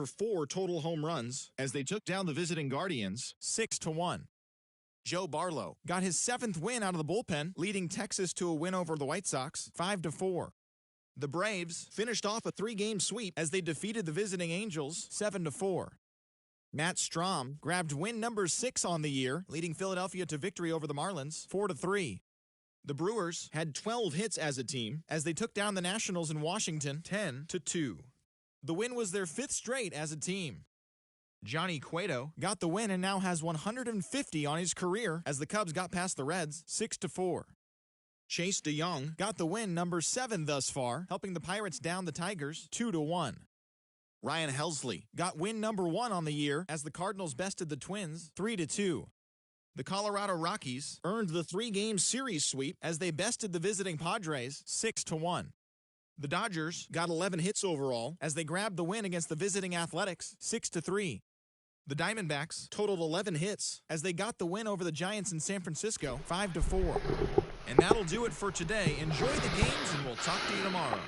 for 4 total home runs as they took down the visiting Guardians 6-1. Joe Barlow got his 7th win out of the bullpen, leading Texas to a win over the White Sox 5-4. The Braves finished off a 3-game sweep as they defeated the visiting Angels 7-4. Matt Strahm grabbed win number 6 on the year, leading Philadelphia to victory over the Marlins 4-3. The Brewers had 12 hits as a team as they took down the Nationals in Washington 10-2. The win was their 5th straight as a team. Johnny Cueto got the win and now has 150 on his career as the Cubs got past the Reds 6-4. Chase DeYoung got the win number 7 thus far, helping the Pirates down the Tigers 2-1. Ryan Helsley got win number 1 on the year as the Cardinals bested the Twins 3-2. The Colorado Rockies earned the 3-game series sweep as they bested the visiting Padres 6-1. The Dodgers got 11 hits overall as they grabbed the win against the visiting Athletics 6-3. The Diamondbacks totaled 11 hits as they got the win over the Giants in San Francisco 5-4. And that'll do it for today. Enjoy the games and we'll talk to you tomorrow.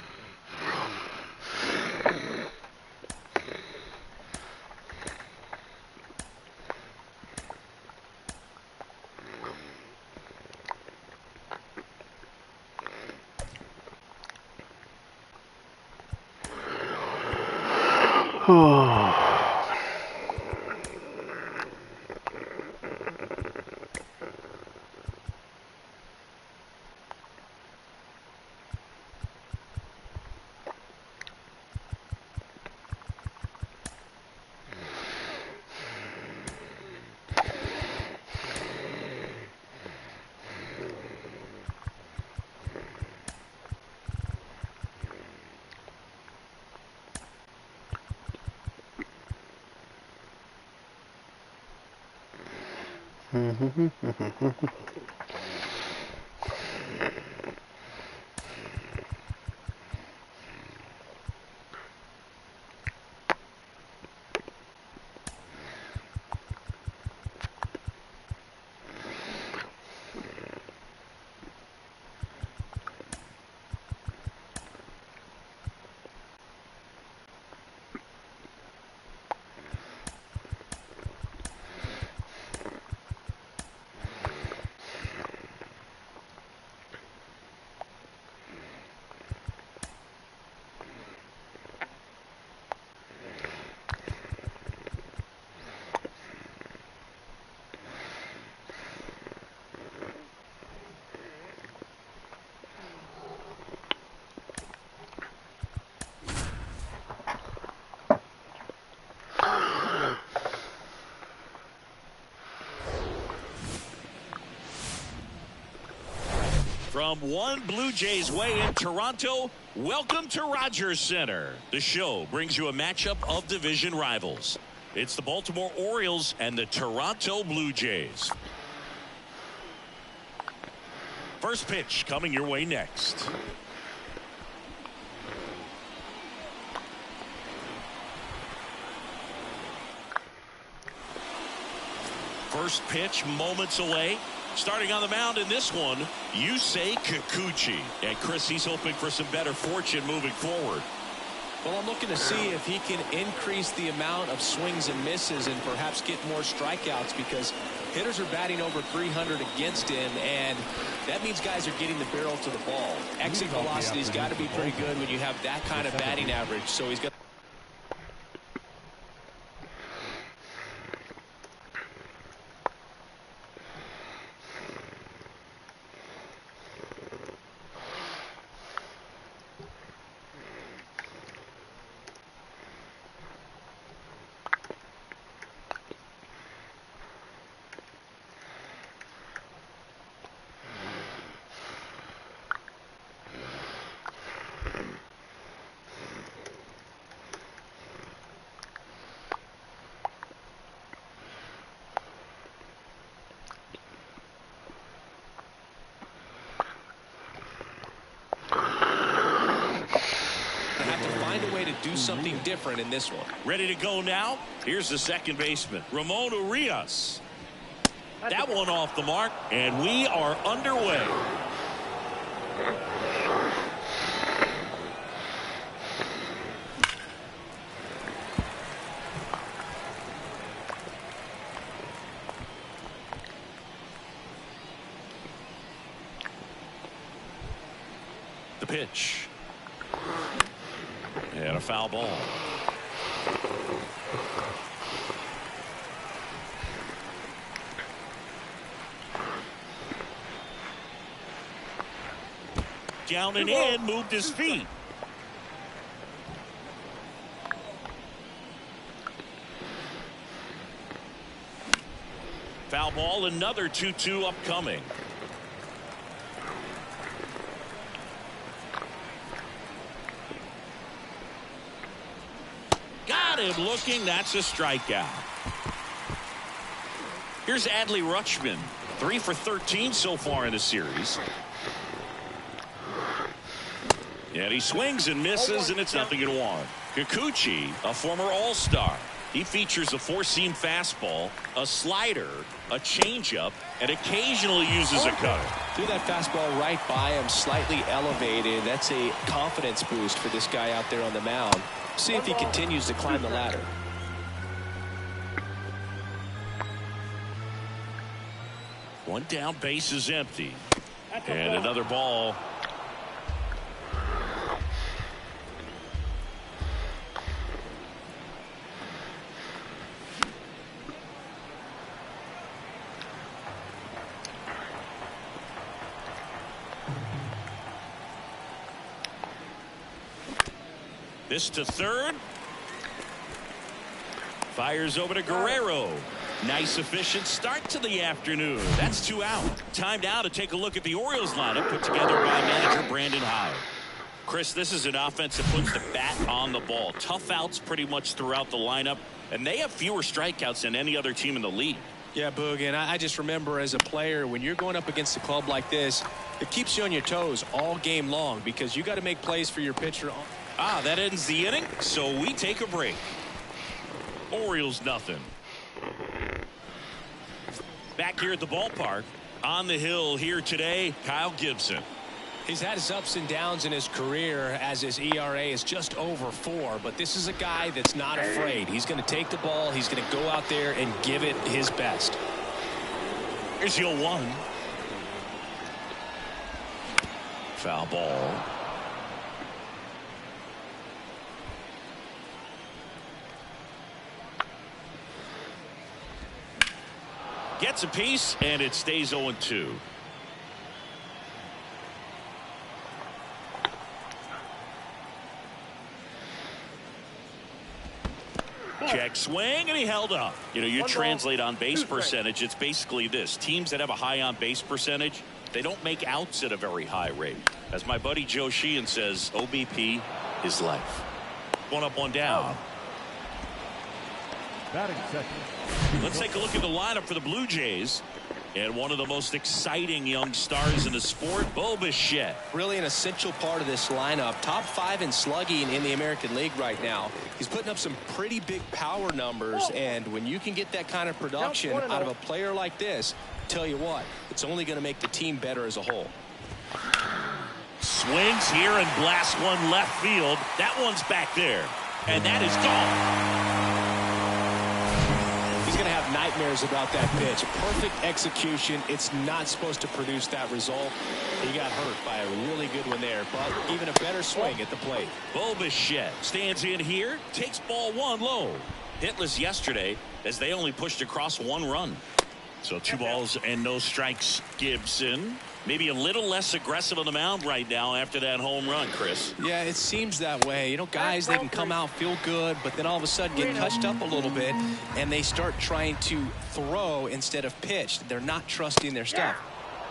From one Blue Jays way in Toronto, welcome to Rogers Center. The show brings you a matchup of division rivals. It's the Baltimore Orioles and the Toronto Blue Jays. First pitch coming your way next. First pitch moments away. Starting on the mound in this one, Yusei Kikuchi. And Chris, he's hoping for some better fortune moving forward. Well, I'm looking to see if he can increase the amount of swings and misses and perhaps get more strikeouts, because hitters are batting over 300 against him, and that means guys are getting the barrel to the ball. Exit velocity's got to be pretty good when you have that kind of batting average. So he's got do something different in this one. Ready to go now? Here's the second baseman, Ramon Urias. That one off the mark, and we are underway. pitch. And a foul ball. Down and in, moved his feet. Foul ball, another 2-2 upcoming. Got him looking. That's a strikeout. Here's Adley Rutschman, 3 for 13 so far in the series. And he swings and misses, and it's 0-1. Kikuchi, a former All-Star. He features a four-seam fastball, a slider, a changeup, and occasionally uses a cutter. Threw that fastball right by him, slightly elevated. That's a confidence boost for this guy out there on the mound. See if he continues to climb the ladder. One down, base is empty. And another ball. This to third. Fires over to Guerrero. Nice efficient start to the afternoon. That's 2 out. Time now to take a look at the Orioles lineup put together by manager Brandon Hyde. Chris, this is an offense that puts the bat on the ball. Tough outs pretty much throughout the lineup, and they have fewer strikeouts than any other team in the league. Yeah, Boog, and I just remember as a player, when you're going up against a club like this, it keeps you on your toes all game long because you got to make plays for your pitcher. That ends the inning, so we take a break. Orioles nothing. Back here at the ballpark, on the hill here today, Kyle Gibson. He's had his ups and downs in his career as his ERA is just over 4, but this is a guy that's not afraid. He's going to take the ball. He's going to go out there and give it his best. Here's the 0-1. Foul ball. Gets a piece, and it stays 0-2. Check swing, and he held up. You translate on base percentage, it's basically this. Teams that have a high on base percentage, they don't make outs at a very high rate. As my buddy Joe Sheehan says, OBP is life. 1 up, 1 down. Let's take a look at the lineup for the Blue Jays. And one of the most exciting young stars in the sport, Bo Bichette. Really an essential part of this lineup. Top 5 in slugging in the American League right now. He's putting up some pretty big power numbers. And when you can get that kind of production out of a player like this, tell you what, it's only going to make the team better as a whole. Swings here and blasts one left field. That one's back there. And that is gone. He's going to have nightmares about that pitch. Perfect execution. It's not supposed to produce that result. He got hurt by a really good one there, but even a better swing at the plate. Bo Bichette stands in here, takes ball 1 low. Hitless yesterday as they only pushed across 1 run. So 2 balls and no strikes. Gibson maybe a little less aggressive on the mound right now after that home run, Chris. Yeah, it seems that way. Guys, they can come out, feel good, but then all of a sudden get touched up a little bit, and they start trying to throw instead of pitch. They're not trusting their stuff.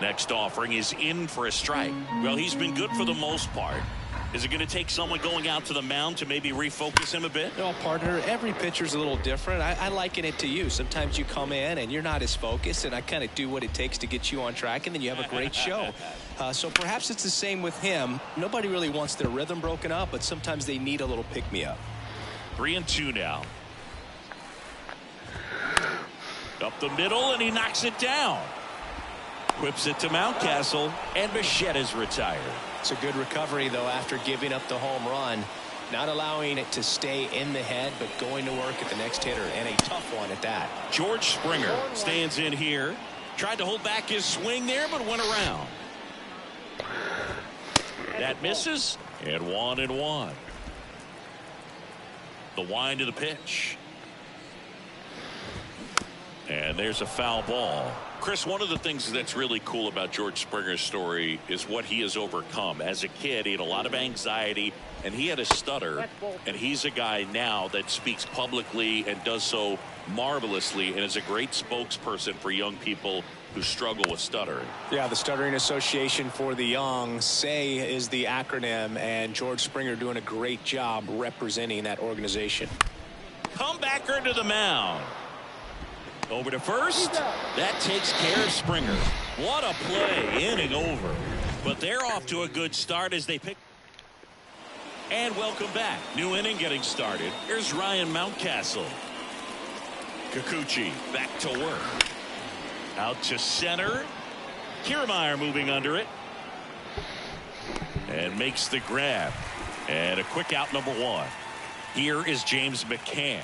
Next offering is in for a strike. Well, he's been good for the most part. Is it going to take someone going out to the mound to maybe refocus him a bit? No, partner, every pitcher's a little different. I liken it to you. Sometimes you come in and you're not as focused, and I kind of do what it takes to get you on track, and then you have a great show. So perhaps it's the same with him. Nobody really wants their rhythm broken up, but sometimes they need a little pick-me-up. 3-2 now. Up the middle, and he knocks it down. Whips it to Mountcastle, and Bichette is retired. It's a good recovery, though, after giving up the home run. Not allowing it to stay in the head, but going to work at the next hitter, and a tough one at that. George Springer stands in here. Tried to hold back his swing there, but went around. That misses, and 1-1. The wind to the pitch. And there's a foul ball. Chris, one of the things that's really cool about George Springer's story is what he has overcome. As a kid, he had a lot of anxiety, and he had a stutter. And he's a guy now that speaks publicly and does so marvelously and is a great spokesperson for young people who struggle with stuttering. Yeah, the Stuttering Association for the Young, SAY is the acronym, and George Springer doing a great job representing that organization. Comebacker to the mound. Over to first. That takes care of Springer. What a play. Inning over. But they're off to a good start as they pick. And welcome back. New inning getting started. Here's Ryan Mountcastle. Kikuchi back to work. Out to center. Kiermaier moving under it. And makes the grab. And a quick out, number 1. Here is James McCann.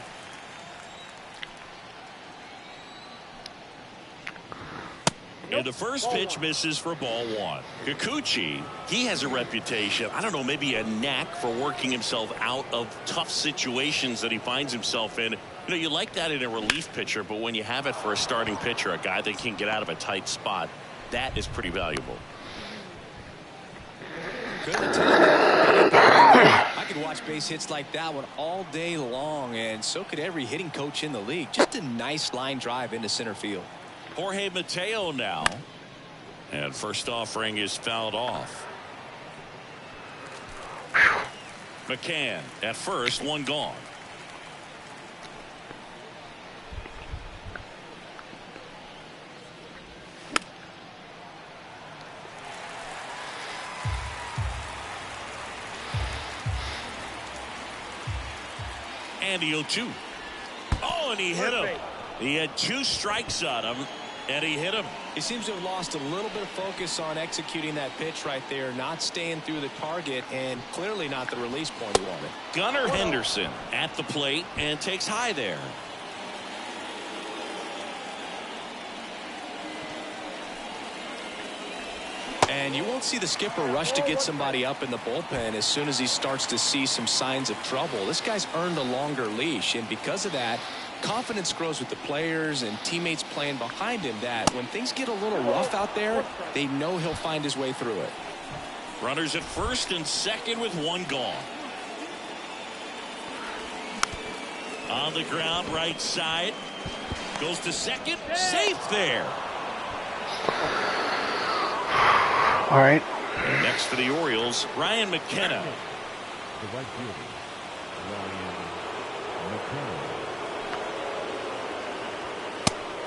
And the first pitch misses for ball 1. Kikuchi, he has a reputation, I don't know, maybe a knack for working himself out of tough situations that he finds himself in. You know, you like that in a relief pitcher, but when you have it for a starting pitcher, a guy that can get out of a tight spot, that is pretty valuable. I could watch base hits like that one all day long, and so could every hitting coach in the league. Just a nice line drive into center field. Jorge Mateo now. And first offering is fouled off. McCann at first, one gone. And the 0-2. Oh, and he hit him. He had 2 strikes on him, and he hit him. He seems to have lost a little bit of focus on executing that pitch right there, not staying through the target, and clearly not the release point he wanted. Gunnar Henderson at the plate and takes high there. And you won't see the skipper rush to get somebody up in the bullpen as soon as he starts to see some signs of trouble. This guy's earned a longer leash, and because of that, confidence grows with the players and teammates playing behind him, that when things get a little rough out there, they know he'll find his way through it. Runners at first and second with 1 gone. On the ground, right side. Goes to second. Safe there. All right. And next for the Orioles, Ryan McKenna.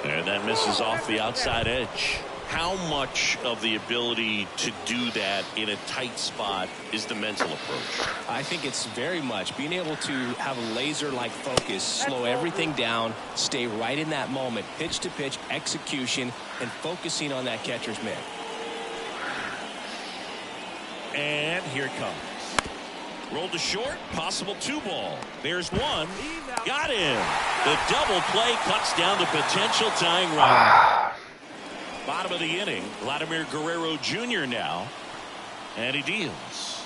And that misses off the outside edge. How much of the ability to do that in a tight spot is the mental approach? I think it's very much being able to have a laser-like focus, slow everything down, stay right in that moment, pitch to pitch execution, and focusing on that catcher's mitt. And here it comes. Rolled to short, possible 2-ball. There's one. Got him. The double play cuts down the potential tying run. Bottom of the inning, Vladimir Guerrero Jr. now. And he deals.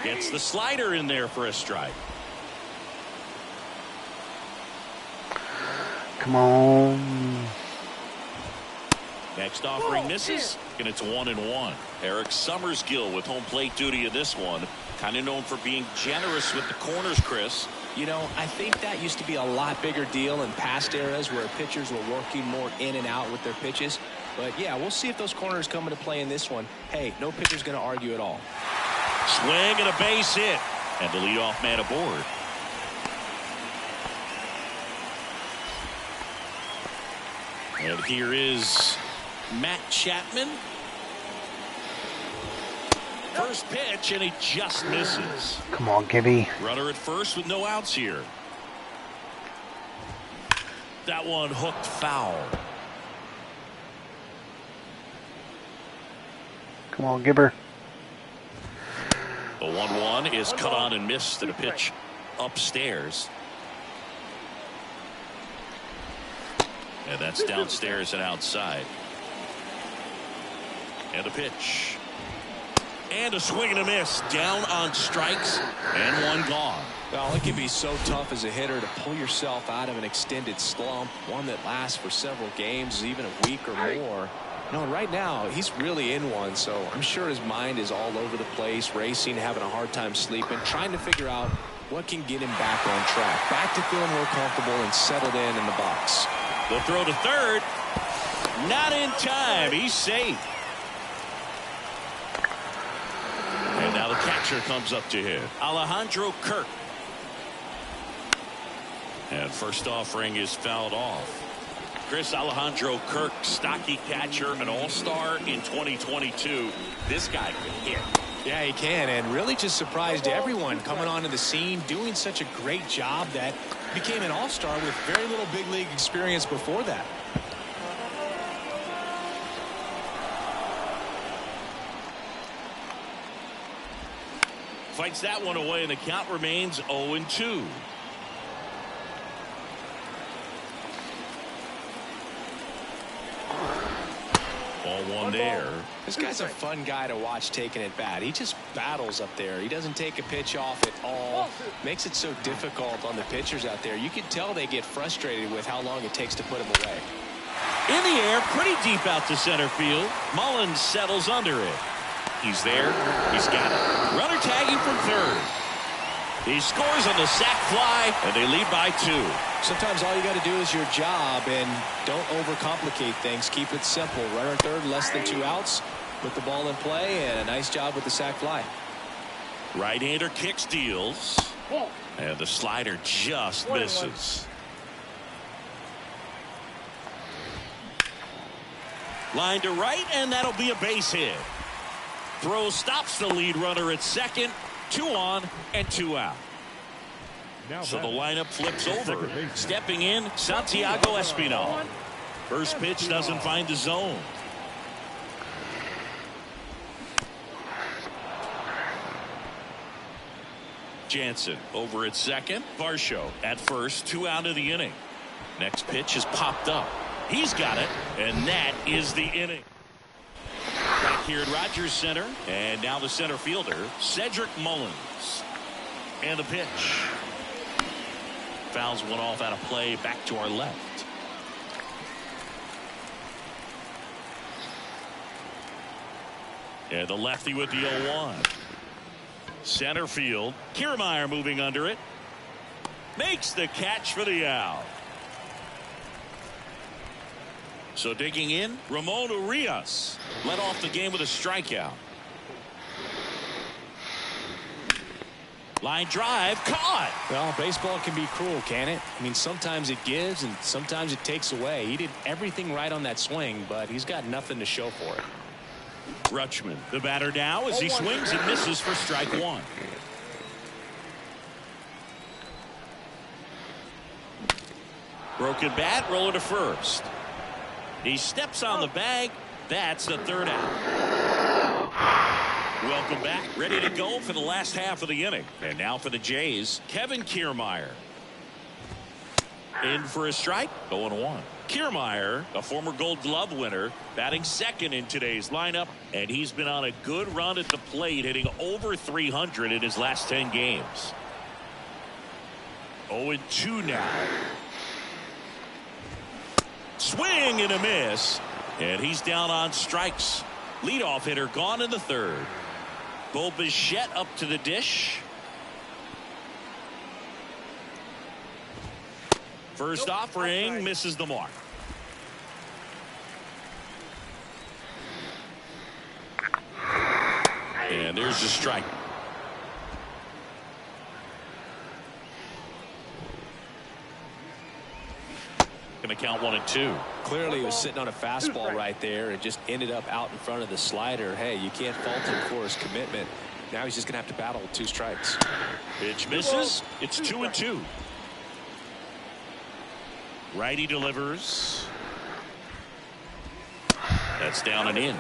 Gets the slider in there for a strike. Come on. Next offering misses, and it's 1-1. Eric Summersgill with home plate duty in this one. Kind of known for being generous with the corners, Chris. You know, I think that used to be a lot bigger deal in past eras where pitchers were working more in and out with their pitches. But, yeah, we'll see if those corners come into play in this one. Hey, no pitcher's going to argue at all. Swing and a base hit. And the leadoff man aboard. And here is Matt Chapman. First pitch, and he just misses. Come on, Gibby. Runner at first with no outs here. That one hooked foul. Come on, Gibber. The 1-1 is cut on and missed at a pitch upstairs. And that's downstairs and outside. And a pitch. And a swing and a miss. Down on strikes. And one gone. Well, it can be so tough as a hitter to pull yourself out of an extended slump, one that lasts for several games, even a week or more. No, right now he's really in one, so I'm sure his mind is all over the place, racing, having a hard time sleeping, trying to figure out what can get him back on track, back to feeling more comfortable and settled in the box. The throw to third. Not in time. He's safe. And now the catcher comes up to hit. Alejandro Kirk. And first offering is fouled off. Chris, Alejandro Kirk, stocky catcher, an all-star in 2022. This guy can hit. Yeah, he can, and really just surprised everyone coming onto the scene, doing such a great job that became an all-star with very little big league experience before that. Fights that one away, and the count remains 0-2. Ball one there. This guy's a fun guy to watch taking at bat. He just battles up there. He doesn't take a pitch off at all. Makes it so difficult on the pitchers out there. You can tell they get frustrated with how long it takes to put him away. In the air, pretty deep out to center field. Mullins settles under it. He's there. He's got it. Runner tagging from third. He scores on the sac fly, and they lead by 2. Sometimes all you got to do is your job, and don't overcomplicate things. Keep it simple. Runner third, less than 2 outs. Put the ball in play, and a nice job with the sac fly. Right-hander kicks, deals. And the slider just misses. Line to right, and that'll be a base hit. Throw stops the lead runner at second. 2 on and 2 out. So the lineup flips over. Stepping in, Santiago Espinal. First pitch doesn't find the zone. Jansen over at second. Varsho at first. 2 out of the inning. Next pitch is popped up. He's got it, and that is the inning. Back here at Rogers Center, and now the center fielder, Cedric Mullins. And the pitch. Fouls one off out of play, back to our left. And the lefty with the 0-1. Center field. Kiermaier moving under it. Makes the catch for the out. So digging in, Ramon Urias led off the game with a strikeout. Line drive, caught. Well, baseball can be cruel, can it? I mean, sometimes it gives and sometimes it takes away. He did everything right on that swing, but he's got nothing to show for it. Rutschman, the batter now, as he swings and misses for strike 1. Broken bat, roller to first. He steps on the bag. That's the 3rd out. Welcome back. Ready to go for the last half of the inning. And now for the Jays, Kevin Kiermaier. In for a strike, 0-1. Kiermaier, a former Gold Glove winner, batting second in today's lineup, and he's been on a good run at the plate, hitting over 300 in his last 10 games. 0-2 now. Swing and a miss, and he's down on strikes. Leadoff hitter gone in the 3rd. Bo Bichette up to the dish. First offering misses the mark. And there's the strike. Going to count 1-2. Clearly he was sitting on a fastball right there and just ended up out in front of the slider. Hey, you can't fault him for his commitment. Now he's just going to have to battle with 2 strikes. Pitch misses. It's 2-2. Righty delivers. That's down and in.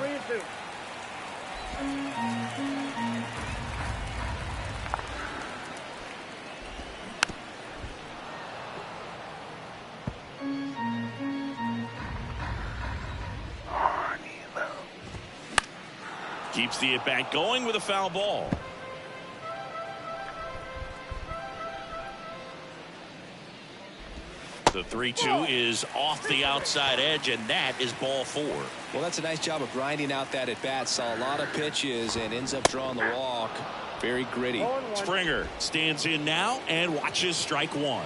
Keeps the at-bat going with a foul ball. The 3-2 is off the outside edge, and that is ball 4. Well, that's a nice job of grinding out that at-bat. Saw a lot of pitches and ends up drawing the walk. Very gritty. Springer stands in now and watches strike 1.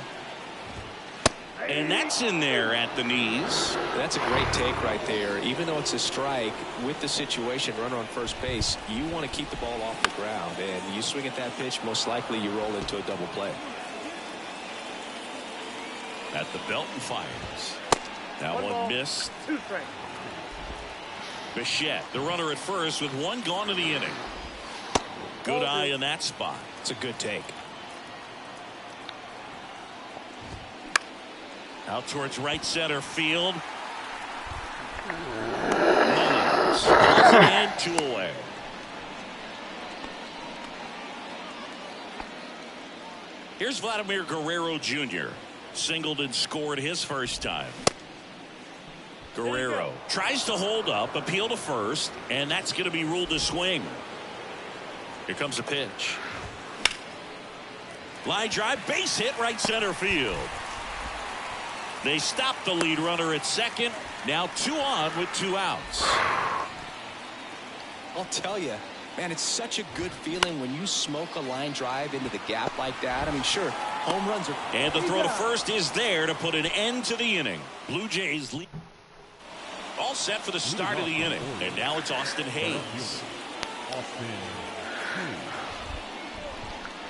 And that's in there at the knees. That's a great take right there. Even though it's a strike, with the situation, runner on first base, you want to keep the ball off the ground. And you swing at that pitch, most likely you roll into a double play. At the belt and fires. That one missed. Bichette, the runner at first with 1 gone in the inning. Good eye in that spot. It's a good take. Out towards right center field. Mullins. And 2 away. Here's Vladimir Guerrero Jr. Singled and scored his first time. Guerrero tries to hold up, appeal to first, and that's going to be ruled a swing. Here comes a pitch. Line drive, base hit, right center field. They stop the lead runner at second. Now 2 on with 2 outs. I'll tell you, man, it's such a good feeling when you smoke a line drive into the gap like that. I mean, sure, home runs are... And the throw to first is there to put an end to the inning. Blue Jays lead. All set for the start of the inning. And now it's Austin Hayes.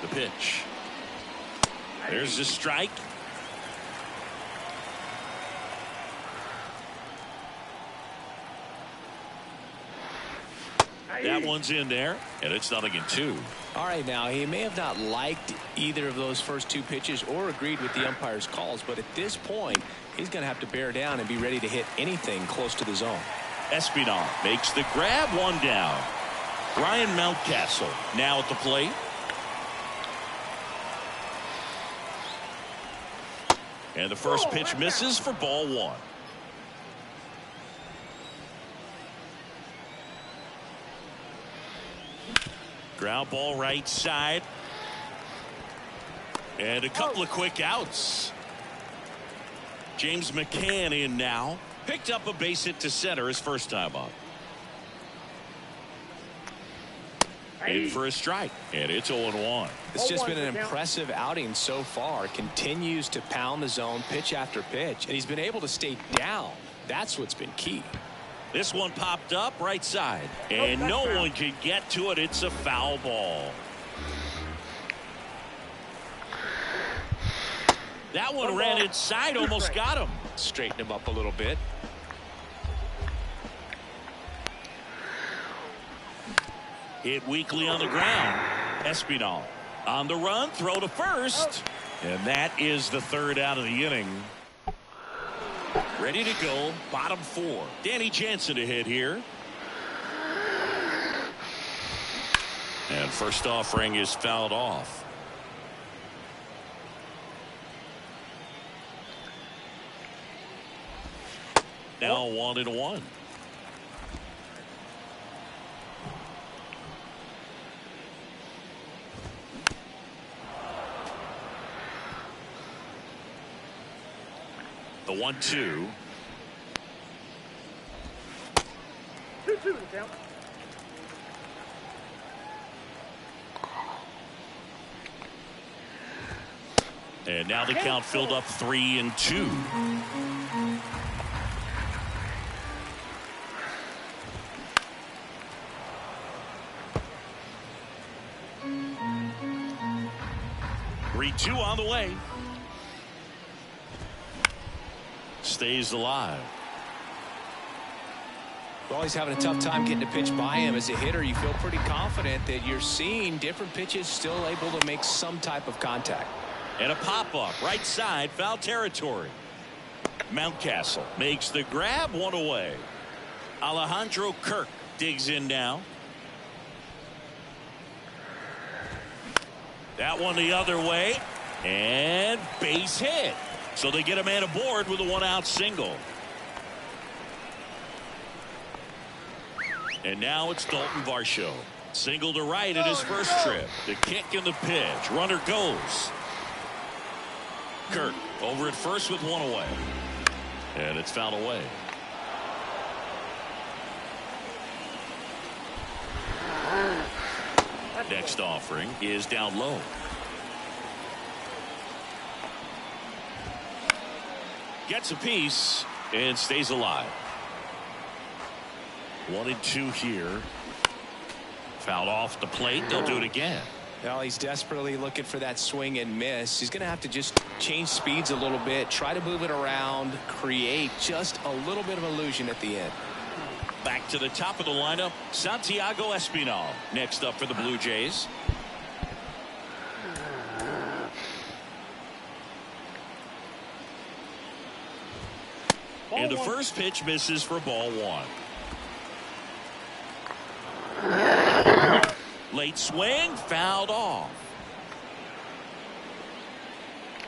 The pitch. There's the strike. That one's in there, and it's 0-2. All right, now, he may have not liked either of those first 2 pitches or agreed with the umpire's calls, but at this point, he's going to have to bear down and be ready to hit anything close to the zone. Espinal makes the grab, 1 down. Brian Mountcastle now at the plate. And the first pitch misses for ball 1. Ground ball right side. And a couple of quick outs. James McCann in now. Picked up a base hit to center his first time up. In for a strike. And it's 0-1. It's just been an impressive outing so far. Continues to pound the zone pitch after pitch. And he's been able to stay down. That's what's been key. This one popped up right side. And no one can get to it. It's a foul ball. That one ran inside, almost got him. Straighten him up a little bit. Hit weakly on the ground. Espinal on the run, throw to first. And that is the 3rd out of the inning. Ready to go, bottom 4. Danny Jansen to hit here. And first offering is fouled off. Now 1-1. The 1-2. 2-2 count. And now the count filled up 3-2. Two on the way. Stays alive. Well, he's having a tough time getting a pitch by him. As a hitter, you feel pretty confident that you're seeing different pitches still able to make some type of contact. And a pop-up right side, foul territory. Mountcastle makes the grab, 1 away. Alejandro Kirk digs in now. That one the other way, and base hit. So they get a man aboard with a 1-out single. And now it's Dalton Varsho. Single to right in his first trip. The kick and the pitch. Runner goes. Kirk over at first with one away. And it's fouled away. Next offering is down low. Gets a piece and stays alive. 1-2 here. Fouled off the plate. They'll do it again. Well, he's desperately looking for that swing and miss. He's going to have to just change speeds a little bit, try to move it around, create just a little bit of illusion at the end. Back to the top of the lineup, Santiago Espinal next up for the Blue Jays. And the first pitch misses for ball one. Late swing, fouled off.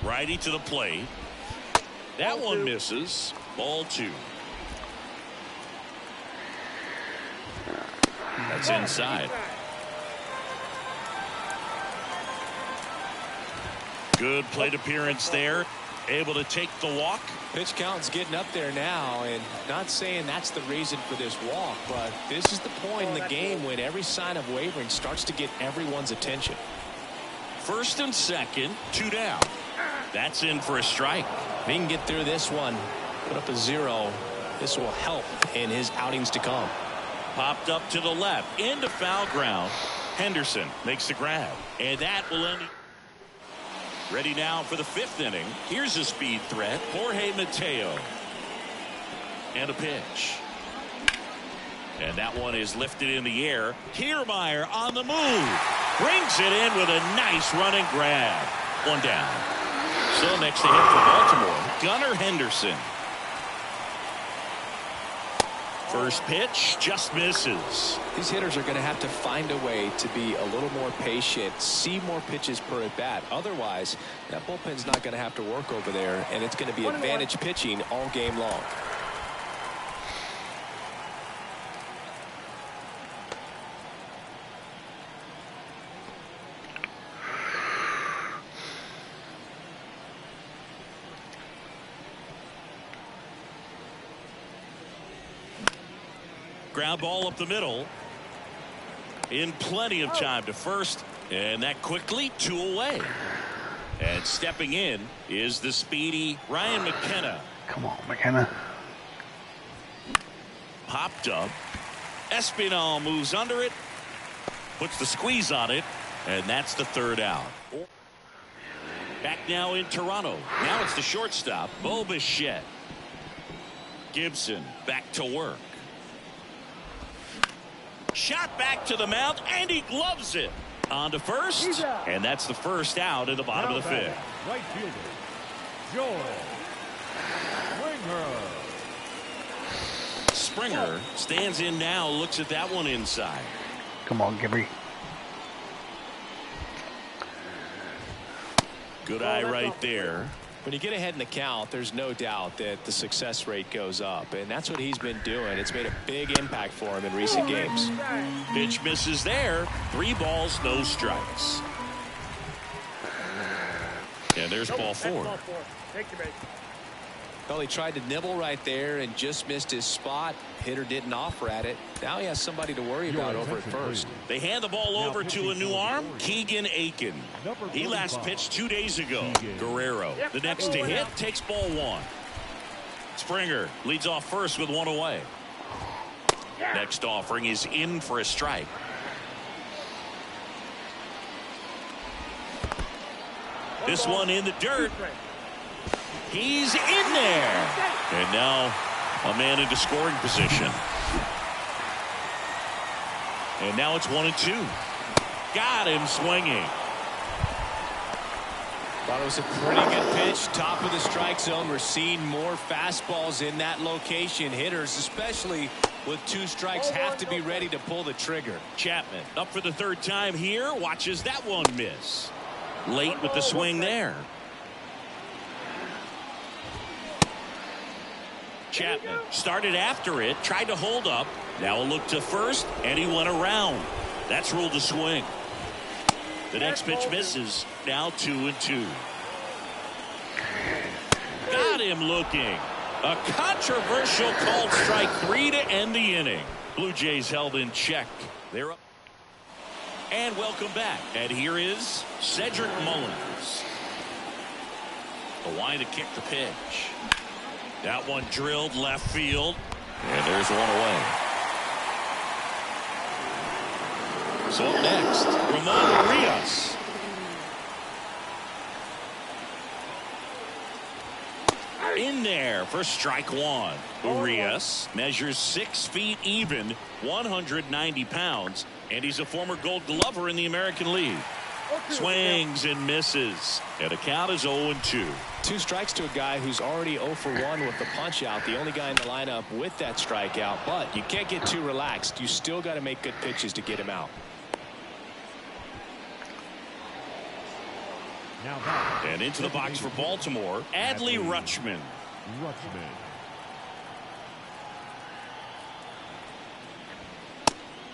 Righty to the plate. That one misses. Ball two. That's inside. Good plate appearance there. Able to take the walk. Pitch count's getting up there now, and not saying that's the reason for this walk, but this is the point in the game when every sign of wavering starts to get everyone's attention. First and second, 2 down. That's in for a strike. If he can get through this one, put up a 0, this will help in his outings to come. Popped up to the left into foul ground. Henderson makes the grab, and that will end. Ready now for the 5th inning. Here's a speed threat. Jorge Mateo. And a pitch. And that one is lifted in the air. Kiermaier on the move. Brings it in with a nice running grab. 1 down. So next to him for Baltimore, Gunnar Henderson. First pitch just misses. These hitters are going to have to find a way to be a little more patient, see more pitches per at bat. Otherwise, that bullpen's not going to have to work over there, and it's going to be advantage pitching all game long. Ground ball up the middle. In plenty of time to first. And that quickly 2 away. And stepping in is the speedy Ryan McKenna. Come on, McKenna. Popped up. Espinal moves under it. Puts the squeeze on it. And that's the 3rd out. Back now in Toronto. Now it's the shortstop, Bo Bichette. Gibson back to work. Shot back to the mound, and he gloves it. On to first, and that's the 1st out in the bottom of the 5th. Right fielder, Joel Springer. Springer stands in now, looks at that one inside. Come on, Gibby. Good eye right there. When you get ahead in the count, there's no doubt that the success rate goes up, and that's what he's been doing. It's made a big impact for him in recent games. Pitch misses there. 3 balls, no strikes. And there's ball 4. Take your base. Well, he tried to nibble right there and just missed his spot. Hitter didn't offer at it. Now he has somebody to worry about over at first. They hand the ball over to a new arm, Keegan Aiken. He last pitched 2 days ago. Guerrero, the next to hit, takes ball 1. Springer leads off first with 1 away. Next offering is in for a strike. This one in the dirt. He's in there. And now a man into scoring position. And now it's 1-2. Got him swinging. Thought it was a pretty good pitch. Top of the strike zone. We're seeing more fastballs in that location. Hitters, especially with 2 strikes, have to be ready to pull the trigger. Chapman up for the 3rd time here. Watches that one miss. Late with the swing there. Chapman started after it, tried to hold up. Now a look to first, and he went around. That's ruled a swing. The next pitch misses. Now 2-2. Got him looking. A controversial called strike 3 to end the inning. Blue Jays held in check. They're up. And welcome back. And here is Cedric Mullins. The line to kick the pitch. That one drilled left field. And there's one away. So up next, Ramon Urias. In there for strike one. Urias measures 6 feet even, 190 pounds, and he's a former Gold Glover in the American League. Swings and misses, and the count is 0-2. 2 strikes to a guy who's already 0 for 1 with the punch out. The only guy in the lineup with that strikeout, but you can't get too relaxed. You still got to make good pitches to get him out. And into the box for Baltimore, Adley Rutschman.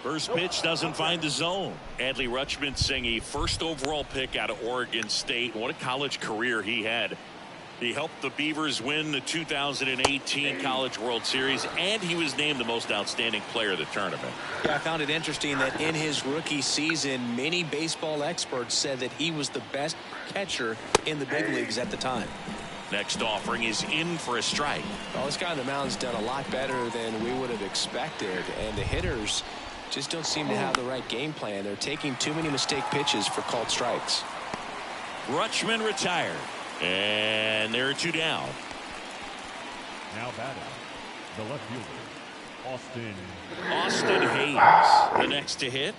First pitch doesn't find the zone. Adley Rutschman seeing a first overall pick out of Oregon State. What a college career he had. He helped the Beavers win the 2018 College World Series, and he was named the most outstanding player of the tournament. Yeah, I found it interesting that in his rookie season, many baseball experts said that he was the best catcher in the big leagues at the time. Next offering is in for a strike. Well, this guy on the mound's done a lot better than we would have expected, and the hitters just don't seem to have the right game plan. They're taking too many mistake pitches for called strikes. Rutschman retired. And there are 2 down. Now batting, the left fielder, Austin Hayes, the next to hit.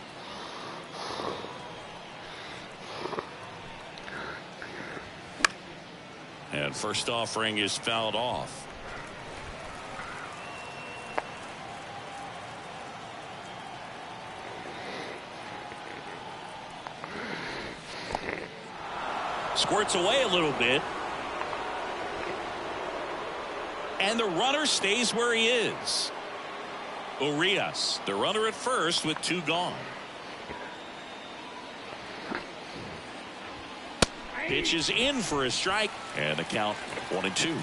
And first offering is fouled off. Squirts away a little bit. And the runner stays where he is. Urias, the runner at first with 2 gone. Pitch is in for a strike. And the count 1-2.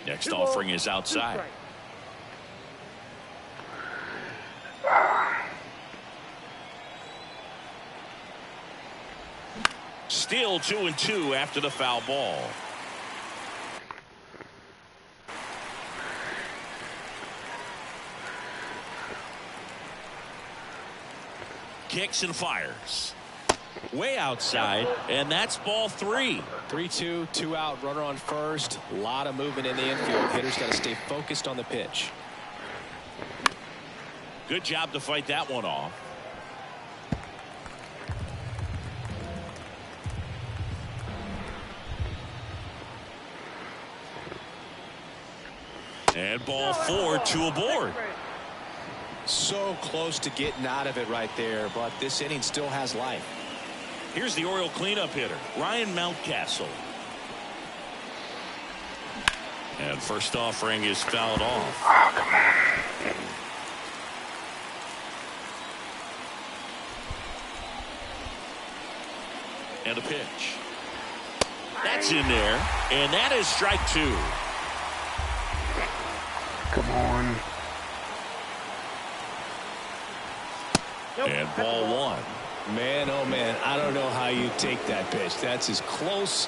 Next offering is outside. Still 2-2 after the foul ball. Kicks and fires. Way outside, and that's ball 3. 3-2, 2 out, runner on first. A lot of movement in the infield. Hitters got to stay focused on the pitch. Good job to fight that one off. And ball 4, 2 aboard. So close to getting out of it right there, but this inning still has life. Here's the Oriole cleanup hitter, Ryan Mountcastle. And first offering is fouled off. Oh, come on. And a pitch. That's in there, and that is strike 2. Come on. And ball 1. Man, oh man, I don't know how you take that pitch. That's as close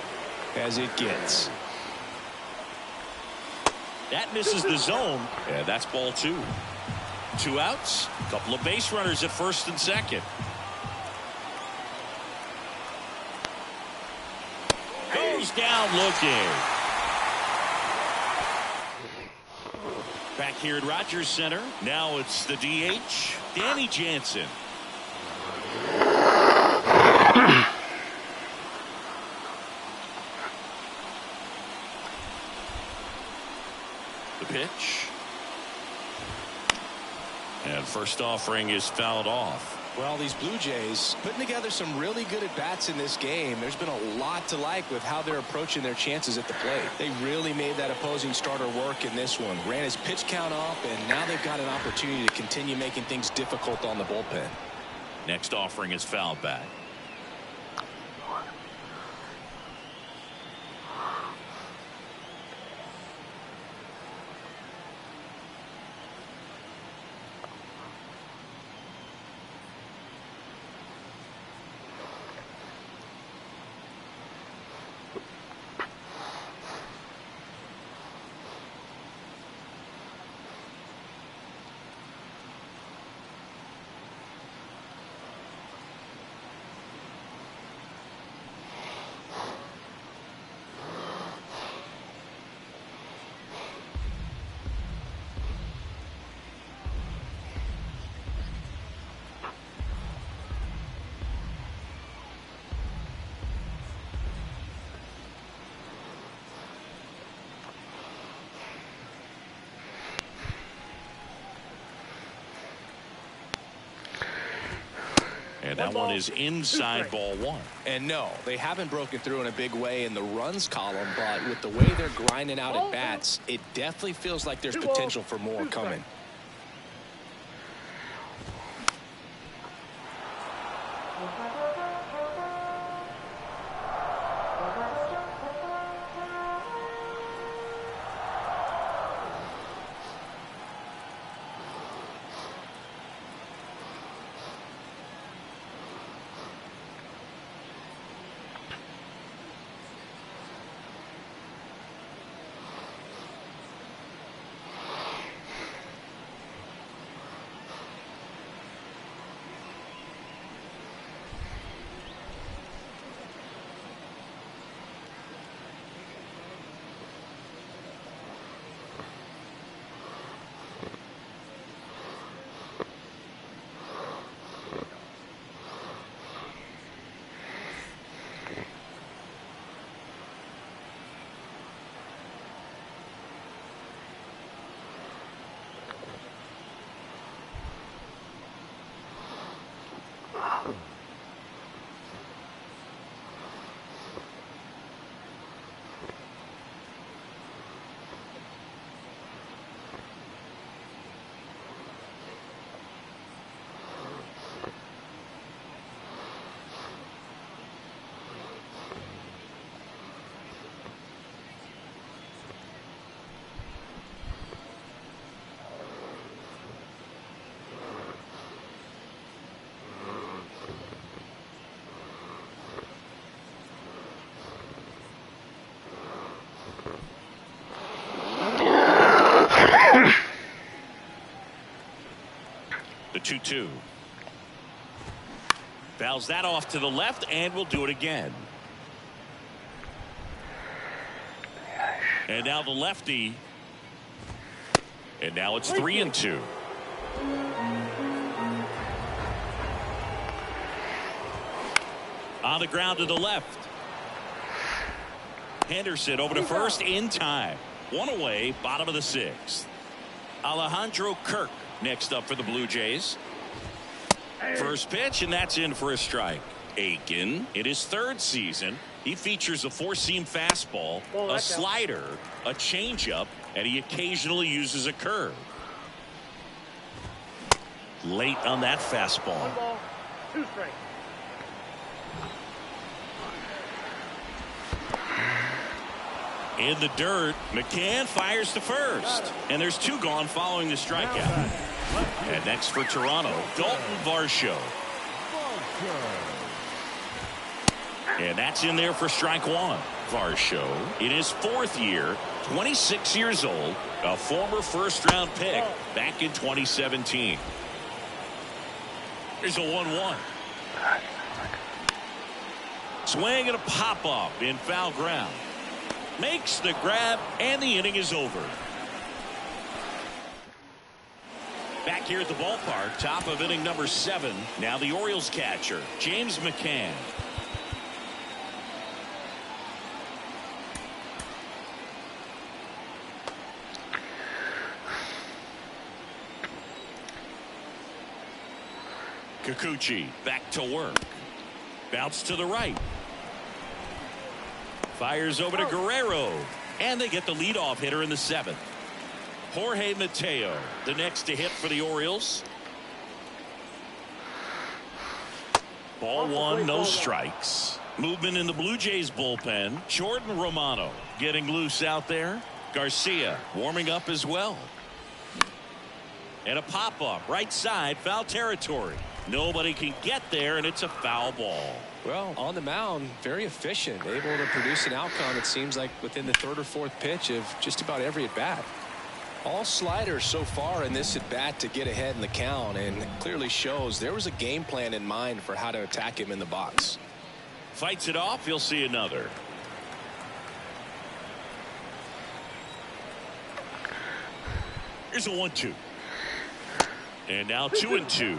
as it gets. That misses the zone, and that's ball 2. 2 outs, a couple of base runners at first and second. Goes down looking. Back here at Rogers Center, now it's the DH, Danny Jansen. The pitch. And first offering is fouled off. Well, these Blue Jays putting together some really good at-bats in this game. There's been a lot to like with how they're approaching their chances at the plate. They really made that opposing starter work in this one. Ran his pitch count up, and now they've got an opportunity to continue making things difficult on the bullpen. Next offering is fouled back. And that one is inside ball one. And no, they haven't broken through in a big way in the runs column, but with the way they're grinding out at bats, it definitely feels like there's potential for more coming. The 2-2. Fouls that off to the left, and will do it again. And now the lefty. And now it's 3-2. On the ground to the left. Henderson over to first in time. One away, bottom of the sixth. Alejandro Kirk next up for the Blue Jays. First pitch, and that's in for a strike. Aiken, in his third season, he features a four-seam fastball, a slider, a changeup, and he occasionally uses a curve. Late on that fastball. 1 ball, 2 strikes. In the dirt, McCann fires to first. And there's 2 gone following the strikeout. And next for Toronto, Dalton Varsho. And that's in there for strike 1. Varsho, in his 4th year, 26 years old, a former first-round pick back in 2017. Here's a 1-1. Swing and a pop-up in foul ground. Makes the grab, and the inning is over. Back here at the ballpark, top of inning number 7. Now the Orioles catcher, James McCann. Kikuchi back to work. Bounce to the right. Fires over to Guerrero. And they get the leadoff hitter in the 7th. Jorge Mateo, the next to hit for the Orioles. Ball 1, no strikes. Movement in the Blue Jays bullpen. Jordan Romano getting loose out there. Garcia warming up as well. And a pop-up right side, foul territory. Nobody can get there, and it's a foul ball. Well, on the mound, very efficient, able to produce an outcome, it seems like, within the 3rd or 4th pitch of just about every at-bat. All sliders so far in this at-bat to get ahead in the count, and clearly shows there was a game plan in mind for how to attack him in the box. Fights it off. You'll see another. Here's a 1-2. And now 2-2.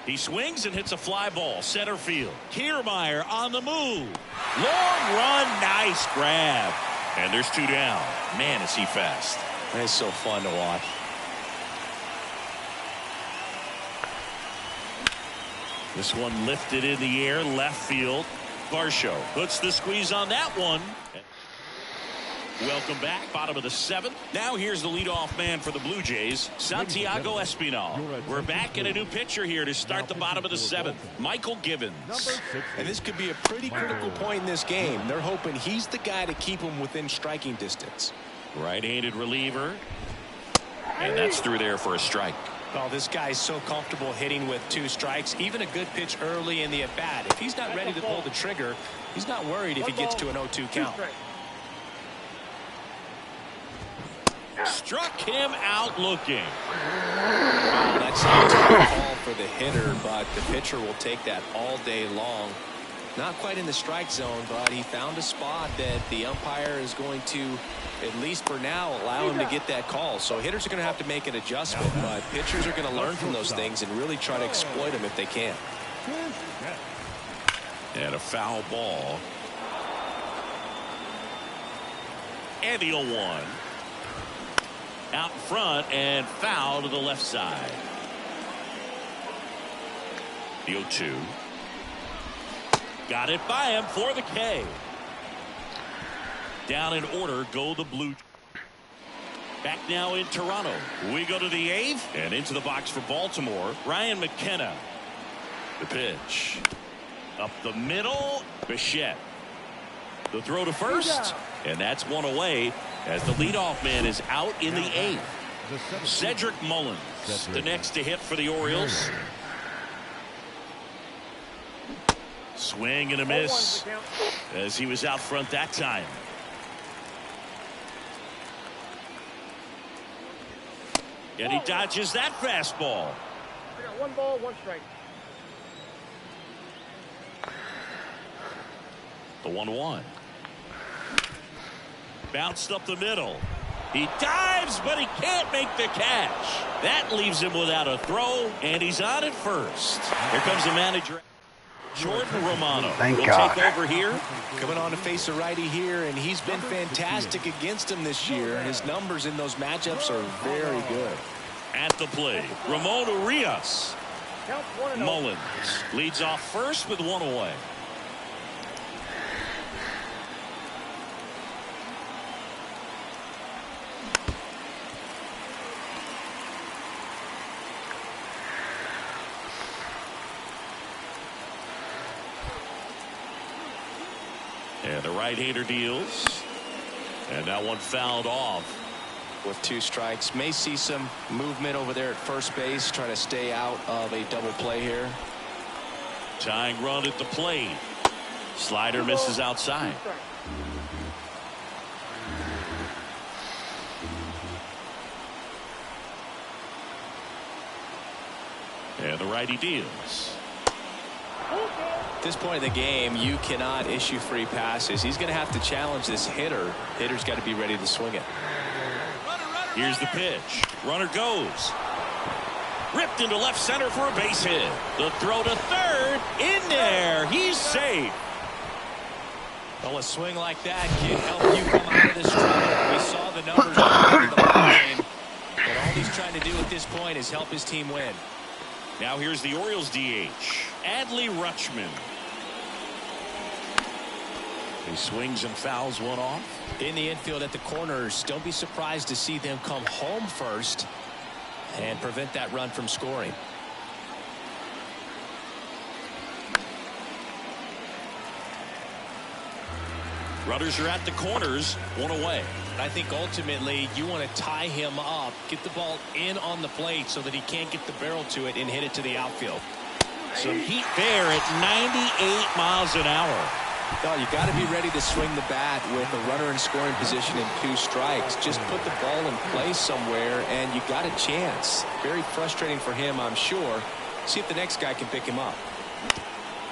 He swings and hits a fly ball center field. Kiermaier on the move. Long run, nice grab. And there's 2 down. Man, is he fast. It's so fun to watch. This one lifted in the air, left field. Varsho puts the squeeze on that one. Welcome back, bottom of the 7th. Now here's the leadoff man for the Blue Jays, Santiago Espinal. We're back in a new pitcher here to start the bottom of the 7th, Michael Givens. And this could be a pretty critical point in this game. They're hoping he's the guy to keep him within striking distance. Right-handed reliever. And that's through there for a strike. Well, this guy's so comfortable hitting with 2 strikes, even a good pitch early in the at-bat. If he's not ready to pull the trigger, he's not worried if he gets to an 0-2 count. Struck him out looking. Wow, that sounds like a call for the hitter, but the pitcher will take that all day long. Not quite in the strike zone, but he found a spot that the umpire is going to, at least for now, allow him to get that call. So hitters are going to have to make an adjustment, but pitchers are going to learn from those things and really try to exploit them if they can. And a foul ball. And the 0-1. Out front and foul to the left side. The 0-2. Got it by him for the K. Down in order go the Blue. Back now in Toronto. We go to the 8th and into the box for Baltimore. Ryan McKenna. The pitch. Up the middle. Bichette. The throw to first. And that's one away as the leadoff man is out in the 8th. Cedric Mullins, the next to hit for the Orioles. Swing and a miss as he was out front that time. And he dodges that fastball. I got 1 ball, 1 strike. The 1-1. Bounced up the middle. He dives, but he can't make the catch. That leaves him without a throw, and he's on at first. Here comes the manager. Jordan Romano will take over here. Coming on to face a righty here, and he's been fantastic against him this year. His numbers in those matchups are very good. At the plate, Ramon Urias. Mullins leads off first with 1 away. And the right-hander deals. And that one fouled off. With 2 strikes. May see some movement over there at first base. Trying to stay out of a double play here. Tying run at the plate. Slider misses outside. And the righty deals. At this point in the game, you cannot issue free passes. He's going to have to challenge this hitter. Hitter's got to be ready to swing it. Here's the pitch. Runner goes. Ripped into left center for a base hit. The throw to third. In there. He's safe. Well, a swing like that can help you come out of this trouble. We saw the numbers in the ball game. But all he's trying to do at this point is help his team win. Now here's the Orioles DH, Adley Rutschman. He swings and fouls one off. In the infield at the corners, don't be surprised to see them come home first and prevent that run from scoring. Runners are at the corners, one away. I think ultimately you want to tie him up, get the ball in on the plate so that he can't get the barrel to it and hit it to the outfield. Some heat there at 98 miles an hour. No, you got to be ready to swing the bat with a runner in scoring position and 2 strikes. Just put the ball in place somewhere and you got a chance. Very frustrating for him, I'm sure. See if the next guy can pick him up.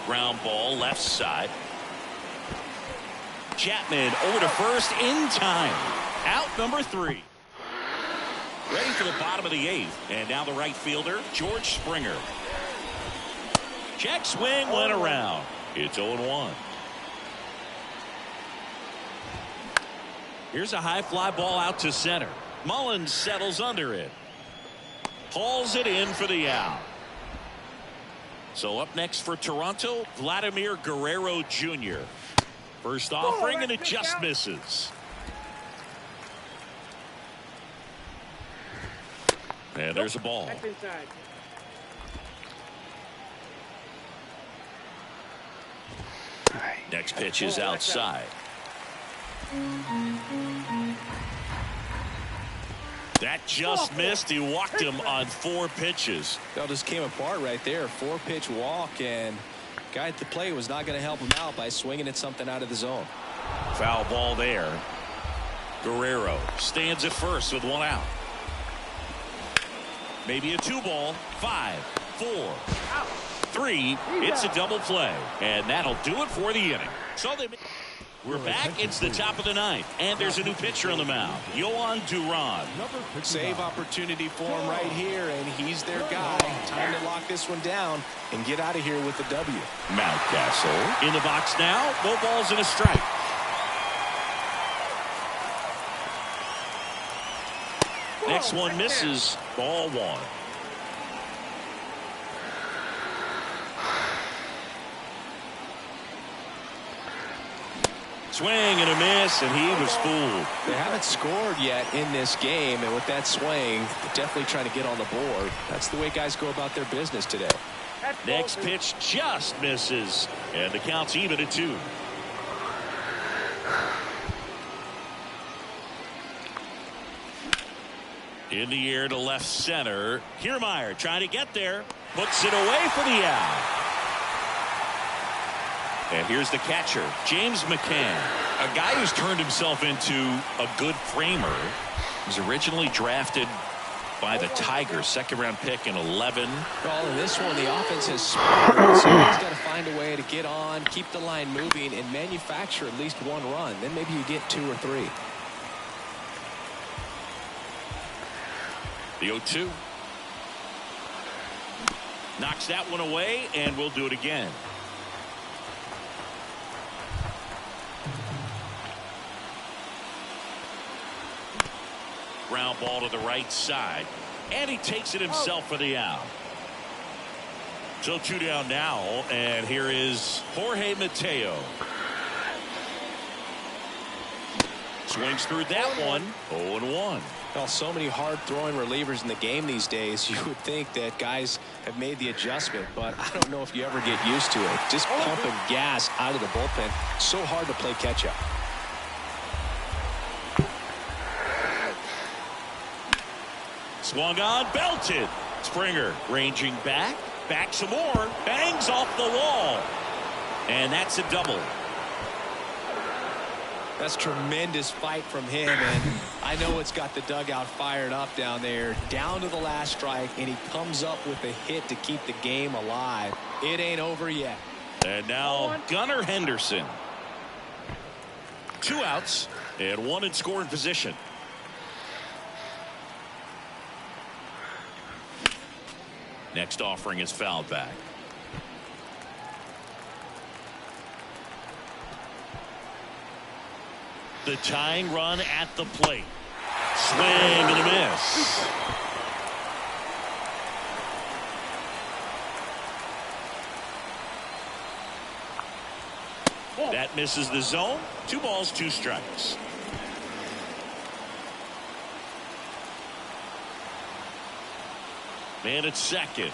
Ground ball left side. Chapman over to first in time. Out number 3. Ready for the bottom of the 8th. And now the right fielder, George Springer. Check swing went around. It's 0-1. Here's a high fly ball out to center. Mullins settles under it. Hauls it in for the out. So up next for Toronto, Vladimir Guerrero Jr. First offering, and it just misses. And there's a ball. That's inside. Next pitch is outside. That just missed. He walked him on 4 pitches. That just came apart right there. 4-pitch walk, and guy at the plate was not going to help him out by swinging at something out of the zone. Foul ball there. Guerrero stands at first with 1 out. Maybe a 2-ball. 5, 4, 3. It's a double play, and that'll do it for the inning. So we're back. It's the top of the 9th, and there's a new pitcher on the mound, Yohan Duran. Save opportunity for him right here, and he's their guy. Time to lock this one down and get out of here with the W. Mountcastle in the box now. No balls and a strike. Next one misses. Ball 1. Swing and a miss, and he was fooled. They haven't scored yet in this game, and with that swing, they're definitely trying to get on the board. That's the way guys go about their business today. Next pitch just misses, and the count's even at 2. In the air to left center. Kiermaier trying to get there. Puts it away for the out. And here's the catcher, James McCann, a guy who's turned himself into a good framer. He was originally drafted by the Tigers, 2nd-round pick in 11. Well, in this one, the offense has sputtered, so he's got to find a way to get on, keep the line moving, and manufacture at least 1 run. Then maybe you get 2 or 3. The 0-2. Knocks that one away, and we'll do it again. Ground ball to the right side, and he takes it himself for the out. So 2 down now, and here is Jorge Mateo. Swings through that one. 0-1. Well, so many hard-throwing relievers in the game these days. You would think that guys have made the adjustment, but I don't know if you ever get used to it. Just pumping gas out of the bullpen. So hard to play catch-up. Swung on, belted. Springer ranging back some more, bangs off the wall, and that's a double. That's tremendous fight from him, and I know it's got the dugout fired up down there. Down to the last strike, and he comes up with a hit to keep the game alive. It ain't over yet. And now Gunnar Henderson. 2 outs and 1 in scoring position. Next offering is fouled back. The tying run at the plate. Swing and a miss. That misses the zone. 2 balls, 2 strikes. Man at second.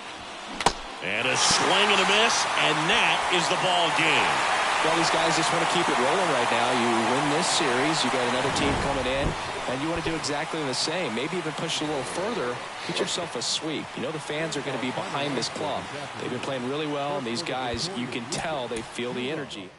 And a swing and a miss, and that is the ball game. Well, these guys just want to keep it rolling right now. You win this series, you got another team coming in, and you want to do exactly the same. Maybe even push it a little further. Get yourself a sweep. You know the fans are going to be behind this club. They've been playing really well, and these guys, you can tell they feel the energy.